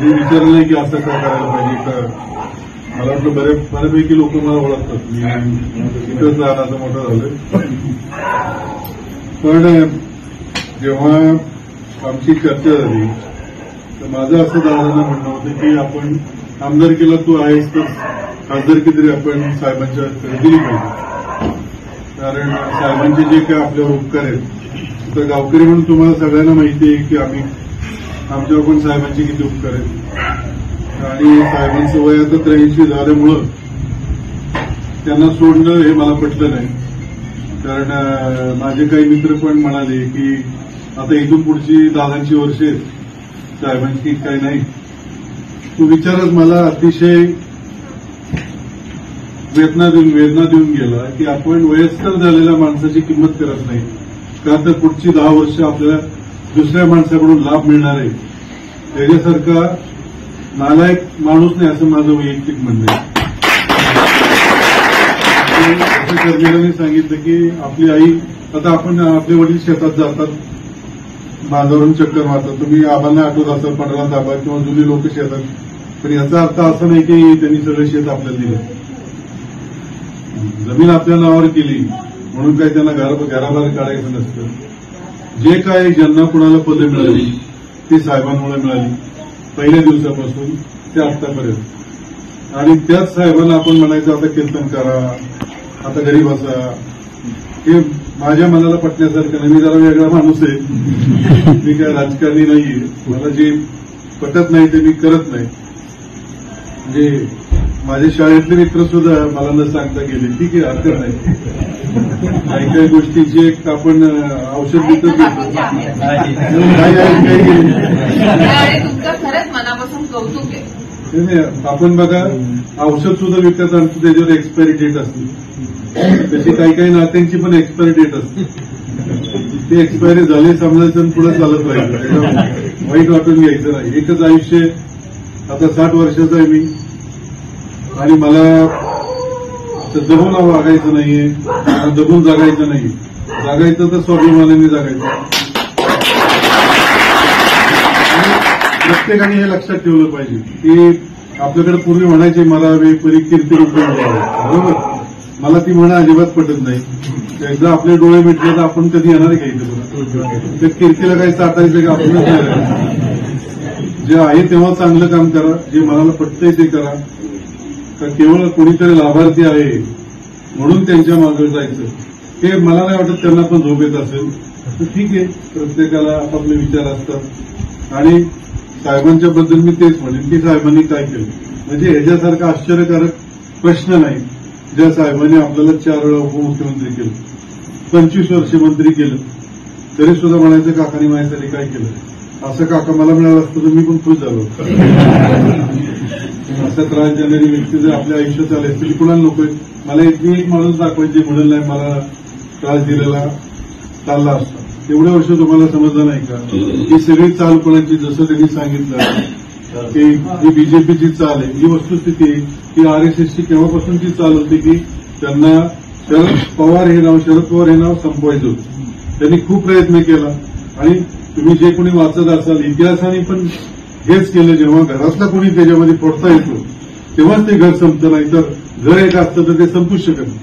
कधी विचारलं नाही की असं काय करायला पाहिजे का. मला वाटलं बऱ्यापैकी लोक मला ओळखतात, मी इथंच लहानाचं मोठं झालं. पण जेव्हा आमची चर्चा झाली तर माझं असं दादांना म्हणणं होतं की आपण आमदारकीला तू आहेस तर खासदारकी तरी आपण साहेबांच्या दिली पाहिजे. कारण साहेबांचे जे काय आपल्यावर उपकार आहेत, तर गावकरी म्हणून तुम्हाला सगळ्यांना माहिती आहे की आमच्यावर पण साहेबांचे किती उपकार आहेत. आणि साहेबांचं वय आता 83 झाल्यामुळं त्यांना सोडणं हे मला पटलं नाही. कारण माझे काही मित्र पण म्हणाले की आता इथून पुढची दादांची वर्षे साहेबांची काही नाही. तो विचारच मला अतिशय वेदना देऊन गेला की आपण वयस्कर झालेल्या माणसाची किंमत करत नाही का, तर पुढची 10 वर्ष आपल्याला दुसऱ्या माणसाकडून लाभ मिळणार आहे. त्याच्यासारखा नालायक माणूस नाही असं माझं वैयक्तिक म्हणणं आहे. कर्मिलांनी सांगितलं की आपली आई, आता आपण आपले वडील शेतात जातात, बांधावरून चक्कर मारतात. तुम्ही आबांना आठवत असाल पंढरा ताबा किंवा जुनी लोक शेतात. पण याचा अर्थ असा नाही की त्यांनी सगळं शेत आपल्याला दिलं. जमीन आपल्या नावावर केली म्हणून काही त्यांना घराबाहेर काढायचं नसतं. जे काय ज्यांना कुणाला पदं मिळाली ती साहेबांमुळे मिळाली, पहिल्या दिवसापासून ते आतापर्यंत. आणि त्याच साहेबांना आपण म्हणायचं आता कीर्तन करा, आता घरी बसा, हे माझ्या मनाला पटण्यासारखं नाही. मी जरा वेगळा माणूस आहे, मी काय राजकारणी नाहीये. मला जे पटत नाही ते मी करत नाही. म्हणजे माझे शाळेतले मित्र सुद्धा मला न सांगता गेले ठीक आहे, हरकत नाही. काही काही गोष्टीची एक आपण औषध देतच खरंच मनापासून कौतुक आहे. आपण बघा औषध सुद्धा विकत आणतो, त्याच्यावर एक्सपायरी डेट असते. तशी काही काही नात्यांची पण एक्सपायरी डेट असते. ते एक्सपायरी झाले समजायचं आणि पुढे चालत राहायचं, वाईट वाटून घ्यायचं नाही. एकच आयुष्य, आता 60 वर्षाचा आहे मी, आणि मला दबून वागायचं नाहीये, दबून जगायचं नाही. जगायचं तर स्वाभिमानाने जगायचं. प्रत्येकाने हे लक्षात ठेवलं पाहिजे की आपल्याकडे पूर्वी म्हणायचे मला वेळपरी कीर्ती रूप बरोबर, मला ती म्हणा अजिबात पटत नाही. एकदा आपले डोळे मिटले तर आपण कधी येणार घ्यायचं तर कीर्तीला काही चाटायचं का आपण. जे आहे तेव्हा चांगलं काम करा, जे मनाला पटतंय ते करा. का केवळ कोणीतरी लाभार्थी आहे म्हणून त्यांच्या मागे जायचं, हे मला नाही वाटत त्यांना पण झोप येत असेल. तर ठीक आहे, प्रत्येकाला आपापले विचार असतात. आणि साहेबांच्या बद्दल मी तेच म्हणेन की साहेबांनी काय केलं म्हणजे ह्याच्यासारखा आश्चर्यकारक प्रश्न नाही. ज्या साहेबांनी आपल्याला 4 वेळा उपमुख्यमंत्री केलं, 25 वर्ष मंत्री केलं, तरी सुद्धा म्हणायचं काकांनी माझ्यासाठी काय केलं. असं काका मला मिळालं असतं तर मी पण खुश झालो. असं त्रास देणारी व्यक्ती जर आपल्या आयुष्यात आले असतील कुणाला नकोय. मला एक माणूस दाखवायचे म्हणून नाही मला त्रास दिलेला चालला असता. एवढे वर्ष तुम्हाला समजलं नाही का ही सगळी चाल कोणाची, जसं त्यांनी सांगितलं की ही बीजेपीची चाल आहे. ही वस्तुस्थिती ही आरएसएसची केव्हापासूनची चाल होती की त्यांना शरद पवार हे नाव संपवायचं होतं. त्यांनी खूप प्रयत्न केला. आणि तुम्ही जे कोणी वाचत असाल इतिहासाने पण हेच केलं. जेव्हा घरातला कोणी त्याच्यामध्ये फोडता येतो तेव्हाच ते घर संपतं, नाही तर घर एक असतं तर ते संपूच शकत नाही.